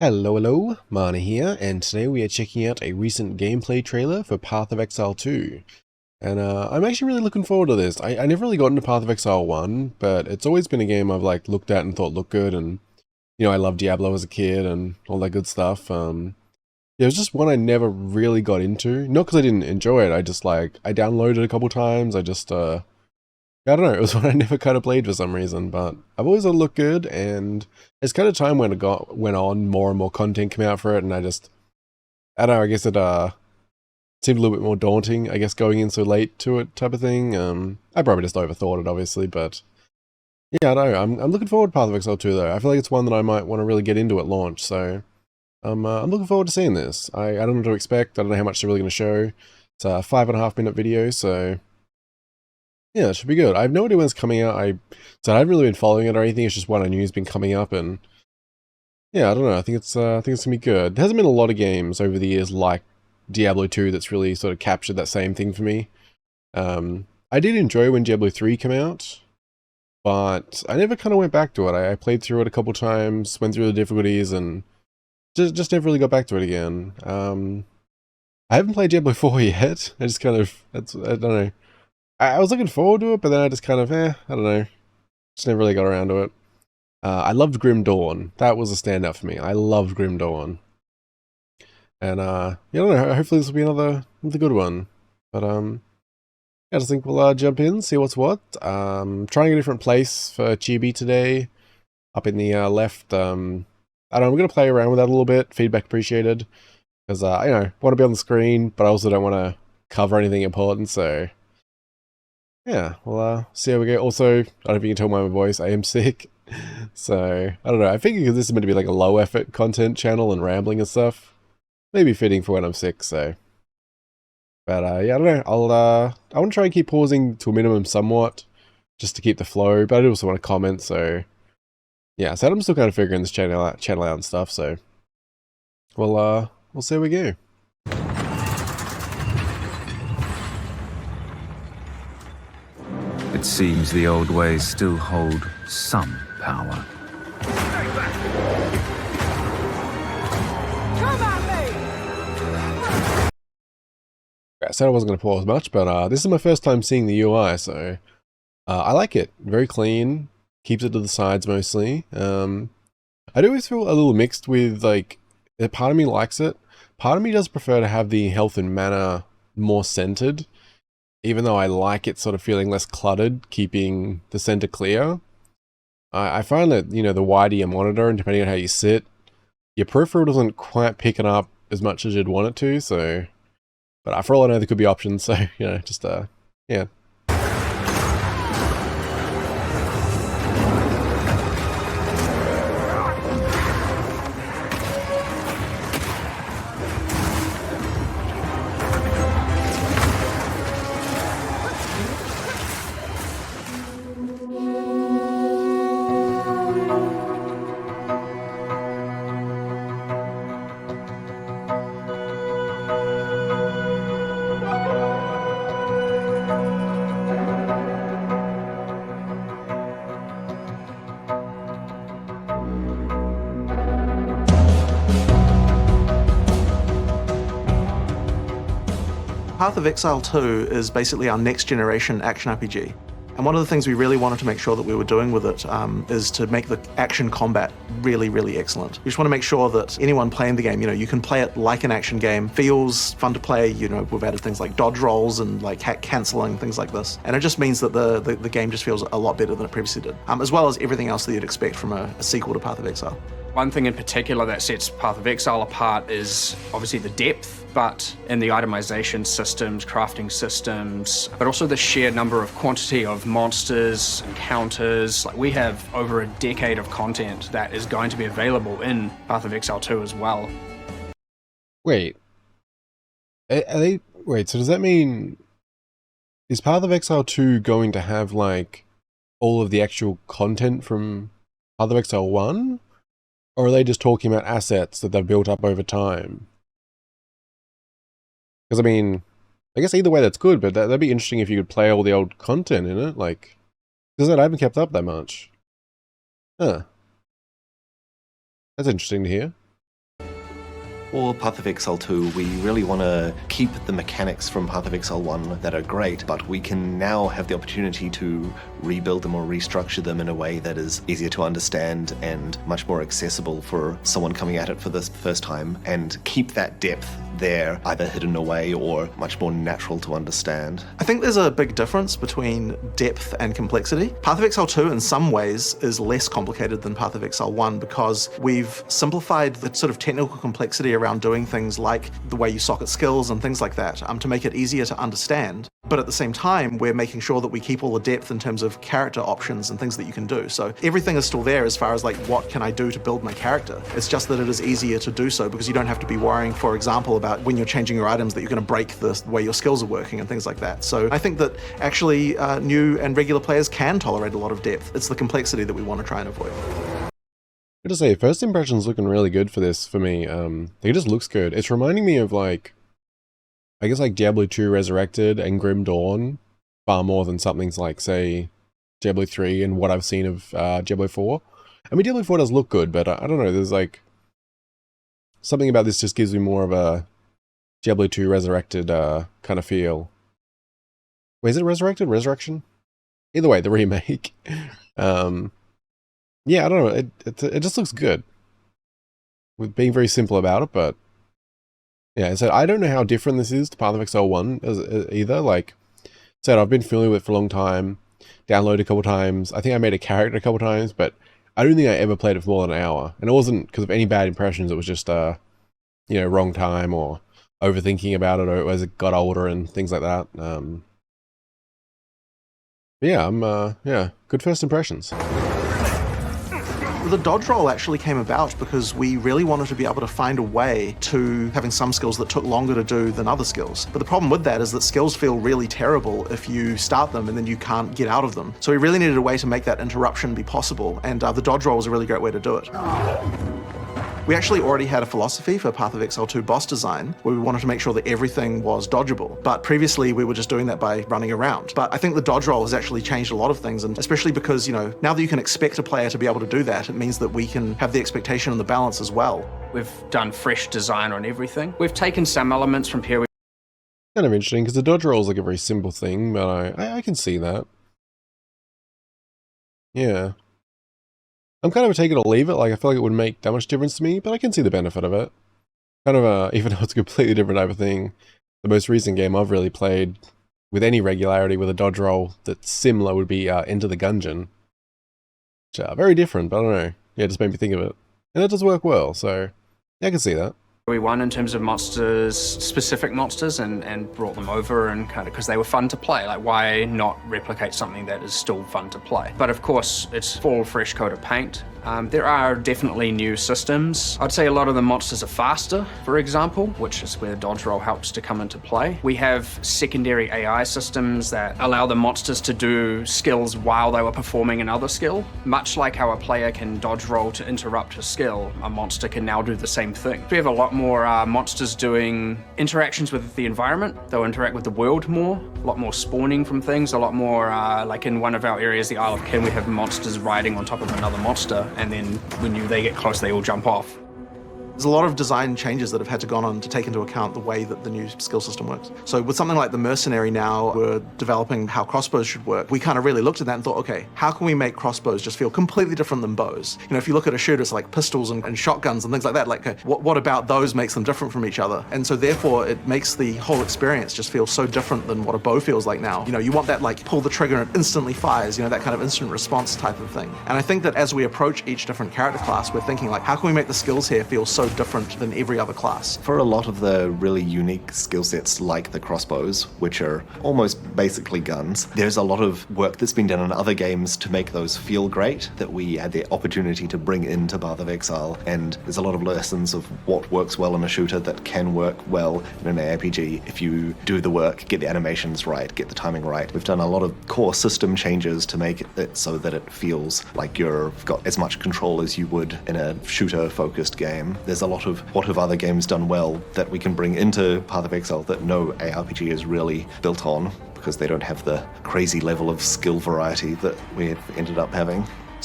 Hello, Mana here, and today we are checking out a recent gameplay trailer for Path of Exile 2. And I'm actually really looking forward to this. I never really got into Path of Exile 1, but it's always been a game I've looked at and thought looked good, and I loved Diablo as a kid and all that good stuff. Yeah, it was just one I never really got into. Not because I didn't enjoy it, I just I downloaded it a couple times, I don't know, it was one I never kind of played for some reason, but I've always thought it looked good, and it's kind of time when it went on, more and more content came out for it, and I don't know, I guess it seemed a little bit more daunting, I guess, going in so late to it type of thing. I probably just overthought it, obviously, but yeah, I don't know, I'm looking forward to Path of Exile 2, though. I feel like it's one that I might want to really get into at launch, so I'm looking forward to seeing this. I don't know what to expect, I don't know how much they're really going to show. It's a 5.5-minute video, so yeah, it should be good. I have no idea when it's coming out. So I haven't really been following it or anything. It's just one I knew has been coming up, and yeah, I don't know. I think it's gonna be good. There hasn't been a lot of games over the years like Diablo 2 that's really sort of captured that same thing for me. I did enjoy when Diablo 3 came out, but I never kind of went back to it. I played through it a couple times, went through the difficulties, and just never really got back to it again. I haven't played Diablo 4 yet. I just kind of I don't know. I was looking forward to it, but then I just kind of, I don't know. Just never really got around to it. I loved Grim Dawn. That was a standout for me. I loved Grim Dawn. And, I don't know, hopefully this will be another good one. But, I just think we'll jump in, see what's what. Trying a different place for Chibi today. Up in the left. I don't know, I'm going to play around with that a little bit. Feedback appreciated. Because, want to be on the screen, but I also don't want to cover anything important, so yeah, well, see how we go. Also, I don't know if you can tell by my voice, I am sick. So, I don't know. I think because this is meant to be like a low effort content channel and rambling and stuff, maybe fitting for when I'm sick, so. But, yeah, I don't know. I want to try and keep pausing to a minimum somewhat, just to keep the flow, but I do also want to comment, so. Yeah, so I'm still kind of figuring this channel out and stuff, so. Well, we'll see how we go. It seems the old ways still hold some power. I said I wasn't going to pause much, but this is my first time seeing the UI, so I like it. Very clean, keeps it to the sides mostly. I do always feel a little mixed with, part of me likes it. Part of me does prefer to have the health and mana more centered, even though I like it sort of feeling less cluttered, keeping the center clear. I find that, the wider your monitor, and depending on how you sit, your peripheral doesn't quite pick it up as much as you'd want it to, so. But for all I know, there could be options, so, just, yeah. Path of Exile 2 is basically our next generation action RPG. And one of the things we really wanted to make sure that we were doing with it is to make the action combat really, really excellent. We just want to make sure that anyone playing the game, you can play it like an action game, feels fun to play. We've added things like dodge rolls and hack cancelling, things like this. And it just means that the game just feels a lot better than it previously did, as well as everything else that you'd expect from a sequel to Path of Exile. One thing in particular that sets Path of Exile apart is obviously the depth, but in the itemization systems, crafting systems, but also the sheer number of quantity of monsters, encounters. We have over a decade of content that is going to be available in Path of Exile 2 as well. Wait. Wait, so does that mean... Is Path of Exile 2 going to have, all of the actual content from Path of Exile 1? Or are they just talking about assets that they've built up over time? Because, I guess either way that's good, but that'd be interesting if you could play all the old content in it, because I haven't kept up that much. Huh. That's interesting to hear. For Path of Exile 2, we really want to keep the mechanics from Path of Exile 1 that are great, but we can now have the opportunity to rebuild them or restructure them in a way that is easier to understand and much more accessible for someone coming at it for the first time, and keep that depth there, either hidden away or much more natural to understand. I think there's a big difference between depth and complexity. Path of Exile 2 in some ways is less complicated than Path of Exile 1 because we've simplified the sort of technical complexity around doing things like the way you socket skills and things like that to make it easier to understand. But at the same time, we're making sure that we keep all the depth in terms of character options and things that you can do. So everything is still there as far as like, what can I do to build my character? It's just that it is easier to do so because you don't have to be worrying, for example, about when you're changing your items that you're going to break the way your skills are working and things like that. So I think that actually new and regular players can tolerate a lot of depth. It's the complexity that we want to try and avoid. I gotta say, first impressions looking really good for this for me. It just looks good. It's reminding me of like, I guess like Diablo 2 Resurrected and Grim Dawn far more than something's like, say, Diablo 3 and what I've seen of Diablo 4. I mean, Diablo 4 does look good, but I don't know, there's like, something about this just gives me more of a Diablo 2 Resurrected kind of feel. Wait, is it Resurrected? Resurrection? Either way, the remake. Yeah, I don't know, it just looks good. With being very simple about it, but yeah, so I don't know how different this is to Path of Exile 1 either. Like I said, I've been familiar with it for a long time, downloaded a couple times. I think I made a character a couple times, but I don't think I ever played it for more than an hour. And it wasn't because of any bad impressions, it was just, you know, wrong time or overthinking about it or as it got older and things like that. Yeah, yeah, good first impressions. The dodge roll actually came about because we really wanted to be able to find a way to having some skills that took longer to do than other skills. But the problem with that is that skills feel really terrible if you start them and then you can't get out of them. So we really needed a way to make that interruption be possible, and the dodge roll was a really great way to do it. We actually already had a philosophy for Path of Exile 2 boss design where we wanted to make sure that everything was dodgeable. But previously we were just doing that by running around. But I think the dodge roll has actually changed a lot of things, and especially because, you know, now that you can expect a player to be able to do that, it means that we can have the expectation and the balance as well. We've done fresh design on everything. We've taken some elements from here. Kind of interesting because the dodge roll is like a very simple thing, but I can see that. Yeah. I'm kind of a take it or leave it, like I feel like it wouldn't make that much difference to me, but I can see the benefit of it. Kind of even though it's a completely different type of thing, the most recent game I've really played with any regularity with a dodge roll that's similar would be Enter the Gungeon. Which very different, but I don't know. Yeah, it just made me think of it. And it does work well, so yeah, I can see that. We won in terms of monsters, specific monsters, and brought them over and kind of because they were fun to play. Like, why not replicate something that is still fun to play? But of course, it's full fresh coat of paint. There are definitely new systems. I'd say a lot of the monsters are faster, for example, which is where dodge roll helps to come into play. We have secondary AI systems that allow the monsters to do skills while they were performing another skill. Much like how a player can dodge roll to interrupt a skill, a monster can now do the same thing. We have a lot more monsters doing interactions with the environment. They'll interact with the world more, a lot more spawning from things, a lot more, like in one of our areas, the Isle of Kin, we have monsters riding on top of another monster, and then when they get close, they all jump off. There's a lot of design changes that have had to go on to take into account the way that the new skill system works. So with something like the Mercenary now, we're developing how crossbows should work. We kind of really looked at that and thought, okay, how can we make crossbows just feel completely different than bows? You know, if you look at a shooter, it's like pistols and shotguns and things like that. Like, what about those makes them different from each other? And so therefore, it makes the whole experience just feel so different than what a bow feels like now. You know, you want that like pull the trigger and it instantly fires, you know, that kind of instant response type of thing. And I think that as we approach each different character class, we're thinking like, how can we make the skills here feel so different than every other class? For a lot of the really unique skill sets like the crossbows, which are almost basically guns, there's a lot of work that's been done in other games to make those feel great that we had the opportunity to bring into Path of Exile, and there's a lot of lessons of what works well in a shooter that can work well in an ARPG if you do the work, get the animations right, get the timing right. We've done a lot of core system changes to make it so that it feels like you've got as much control as you would in a shooter-focused game. There's a lot of what have other games done well that we can bring into Path of Exile that no ARPG is really built on because they don't have the crazy level of skill variety that we've ended up having.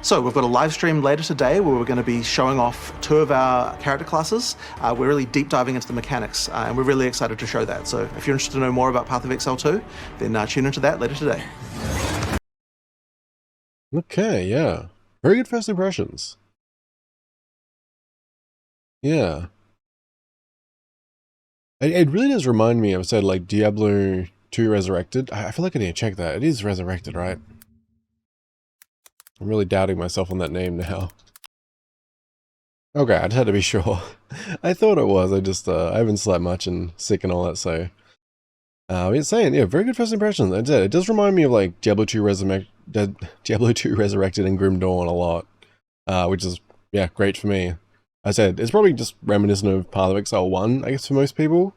So we've got a live stream later today where we're going to be showing off 2 of our character classes. We're really deep diving into the mechanics, and we're really excited to show that. So if you're interested to know more about Path of Exile 2, then tune into that later today. Okay, yeah. Very good first impressions. Yeah. It really does remind me of, said, like, Diablo 2 Resurrected. I feel like I need to check that. It is Resurrected, right? I'm really doubting myself on that name now. Okay, I just had to be sure. I thought it was. I haven't slept much and sick and all that, so. It's saying, yeah, very good first impressions. It does remind me of, like, Diablo 2 Resurrected and Grim Dawn a lot. Which is, yeah, great for me. I said, it's probably just reminiscent of Path of Exile 1, I guess, for most people.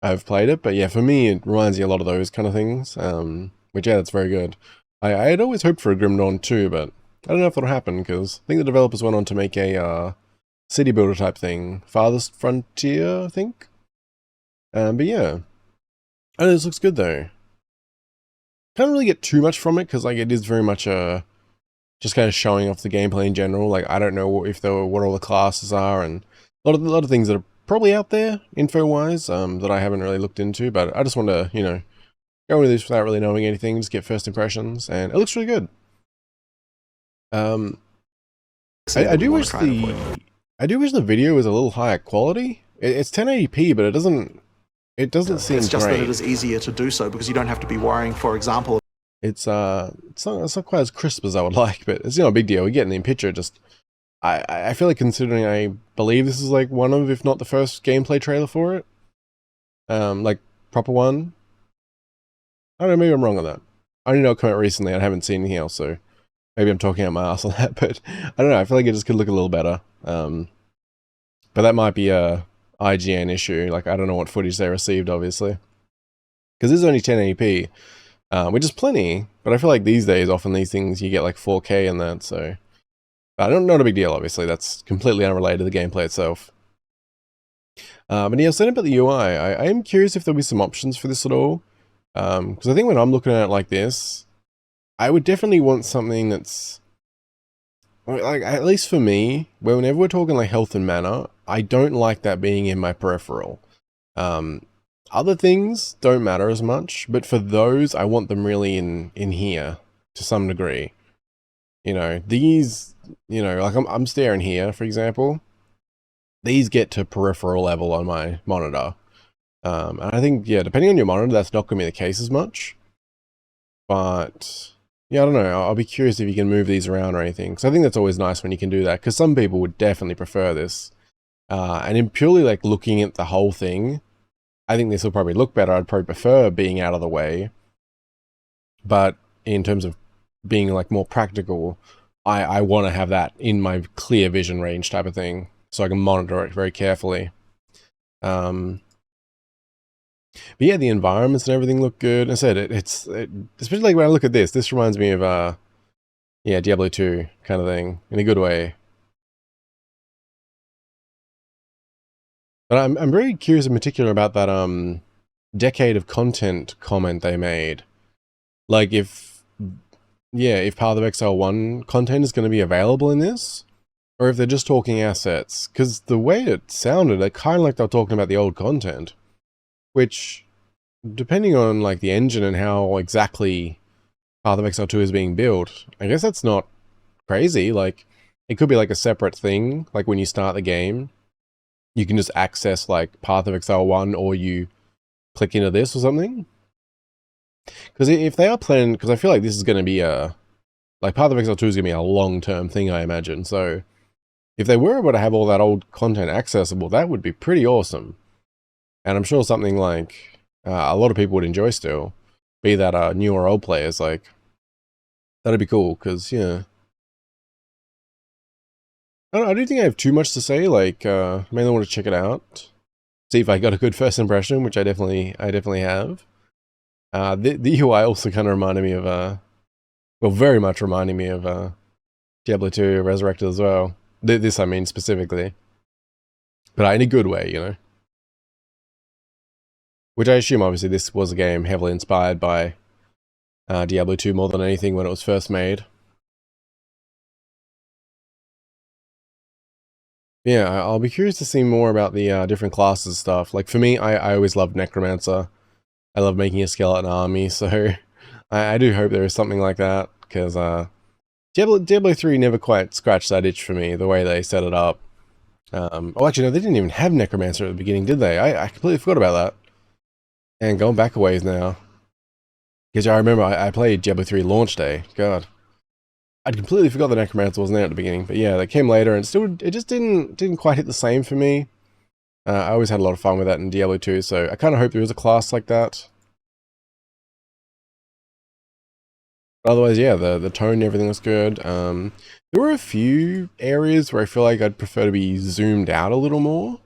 I've played it, but yeah, for me, it reminds me a lot of those kind of things. Which, yeah, that's very good. I had always hoped for a Grim Dawn 2, but I don't know if that'll happen, because I think the developers went on to make a city builder type thing. Farthest Frontier, I think? But yeah. I know this looks good, though. Can't really get too much from it, because like, it is very much just kind of showing off the gameplay in general. Like, I don't know what all the classes are, and a lot of things that are probably out there, info-wise, that I haven't really looked into, but I just want to, you know, go into this without really knowing anything, just get first impressions, and it looks really good. I do wish the video was a little higher quality. It's 1080p, but it doesn't seem It's just great. that it is easier to do so because you don't have to be worrying, for example. It's not quite as crisp as I would like, but it's not a big deal. We're getting in picture. Just I feel like, considering I believe this is like one of, if not the first gameplay trailer for it, like proper one. I don't know, maybe I'm wrong on that. I only know it came out recently. I haven't seen anything else, so maybe I'm talking out my ass on that. But I don't know. I feel like it just could look a little better. But that might be a IGN issue. Like, I don't know what footage they received, obviously, because this is only 1080p. Which is plenty, but I feel like these days, often these things, you get like 4K and that, so. Not a big deal, obviously. That's completely unrelated to the gameplay itself. But yeah, saying about the UI, I am curious if there'll be some options for this at all. Because I think when I'm looking at it like this, I would definitely want something that's, like, at least for me, whenever we're talking like health and mana, I don't like that being in my peripheral. Other things don't matter as much, but for those, I want them really in here to some degree. You know, these, you know, like I'm staring here, for example. These get to peripheral level on my monitor. And I think, yeah, depending on your monitor, that's not going to be the case as much. But, yeah, I don't know. I'll be curious if you can move these around or anything. Because I think that's always nice when you can do that. Because some people would definitely prefer this. And in purely, like, looking at the whole thing, I think this will probably look better. I'd probably prefer being out of the way. But in terms of being, like, more practical, I want to have that in my clear vision range type of thing, so I can monitor it very carefully. But yeah, the environments and everything look good. I said, especially like when I look at this reminds me of, yeah, Diablo 2 kind of thing, in a good way. But I'm very curious in particular about that, decade of content comment they made. Like, if Path of Exile 1 content is going to be available in this, or if they're just talking assets. Because the way it sounded, it kind of like they're talking about the old content. Which, depending on like the engine and how exactly Path of Exile 2 is being built, I guess that's not crazy. Like, it could be like a separate thing. Like, when you start the game, you can just access like Path of Exile 1, or you click into this or something. Because if they are planning, because I feel like this is going to be like Path of Exile 2 is going to be a long-term thing, I imagine. So if they were able to have all that old content accessible, that would be pretty awesome. And I'm sure something like a lot of people would enjoy still, be that new or old players, like, that'd be cool, because, yeah. I don't think I have too much to say, like, mainly want to check it out, see if I got a good first impression, which I definitely have. The UI also kind of reminded me of, well, very much reminding me of Diablo 2 Resurrected as well. This, I mean, specifically. But in a good way, you know. Which I assume, obviously, this was a game heavily inspired by Diablo 2 more than anything when it was first made. Yeah, I'll be curious to see more about the different classes stuff. Like for me, I always loved Necromancer. I love making a skeleton army, so I do hope there is something like that, because Diablo 3 never quite scratched that itch for me, the way they set it up. Oh, actually, no, they didn't even have Necromancer at the beginning, did they? I completely forgot about that. And going back a ways now. Because I remember I played Diablo 3 launch day. God. I'd completely forgot the Necromancer wasn't there at the beginning, but yeah, they came later, and still, it just didn't quite hit the same for me. I always had a lot of fun with that in Diablo 2, so I kind of hope there is a class like that. Otherwise, yeah, the tone and everything was good. There were a few areas where I feel like I'd prefer to be zoomed out a little more.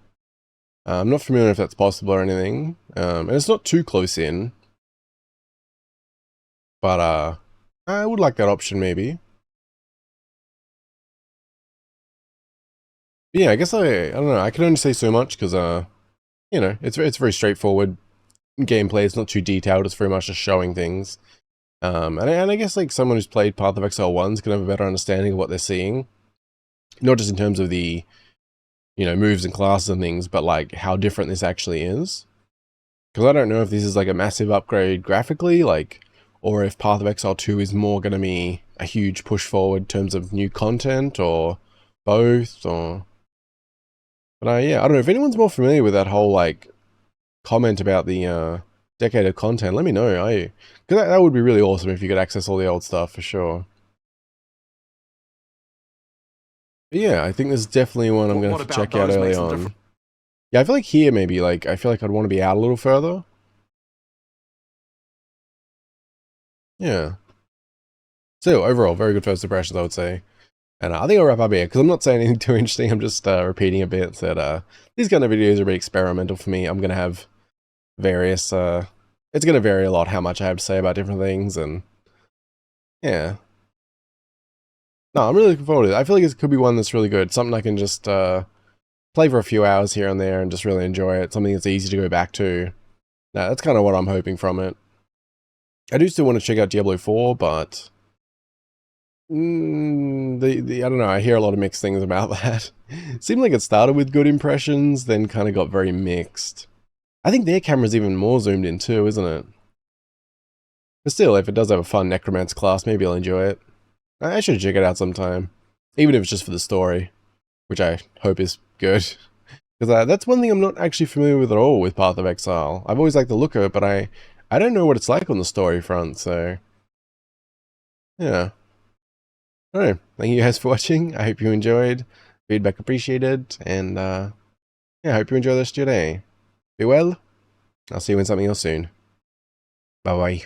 I'm not familiar if that's possible or anything. And it's not too close in. But I would like that option maybe. But yeah, I guess I don't know. I can only say so much because you know, it's very straightforward gameplay. It's not too detailed. It's very much just showing things. And I guess like someone who's played Path of Exile 1's can have a better understanding of what they're seeing. Not just in terms of the, you know, moves and classes and things, but like how different this actually is. Because I don't know if this is like a massive upgrade graphically, like, or if Path of Exile 2 is more going to be a huge push forward in terms of new content, or both, or... But yeah, I don't know, if anyone's more familiar with that whole, like, comment about the decade of content, let me know. Because that would be really awesome if you could access all the old stuff, for sure. But yeah, I think this is definitely one I'm going to have to check out early on. Yeah, I feel like here maybe, like, I feel like I'd want to be out a little further. Yeah. So, overall, very good first impressions, I would say. And I think I'll wrap up here, because I'm not saying anything too interesting, I'm just repeating a bit that these kind of videos are a bit experimental for me. I'm going to have various, it's going to vary a lot how much I have to say about different things, and yeah. No, I'm really looking forward to it. I feel like it could be one that's really good. Something I can just play for a few hours here and there and just really enjoy it. Something that's easy to go back to. That's kind of what I'm hoping from it. I do still want to check out Diablo 4, but... I don't know, I hear a lot of mixed things about that. It seemed like it started with good impressions, then kind of got very mixed. I think their camera's even more zoomed in too, isn't it? But still, if it does have a fun Necromancer class, maybe I'll enjoy it. I should check it out sometime. Even if it's just for the story, which I hope is good. Because that's one thing I'm not actually familiar with at all with Path of Exile. I've always liked the look of it, but I don't know what it's like on the story front, so... yeah. Alright, thank you guys for watching. I hope you enjoyed. Feedback appreciated, and yeah, I hope you enjoy the rest of your day. Be well. I'll see you in something else soon. Bye bye.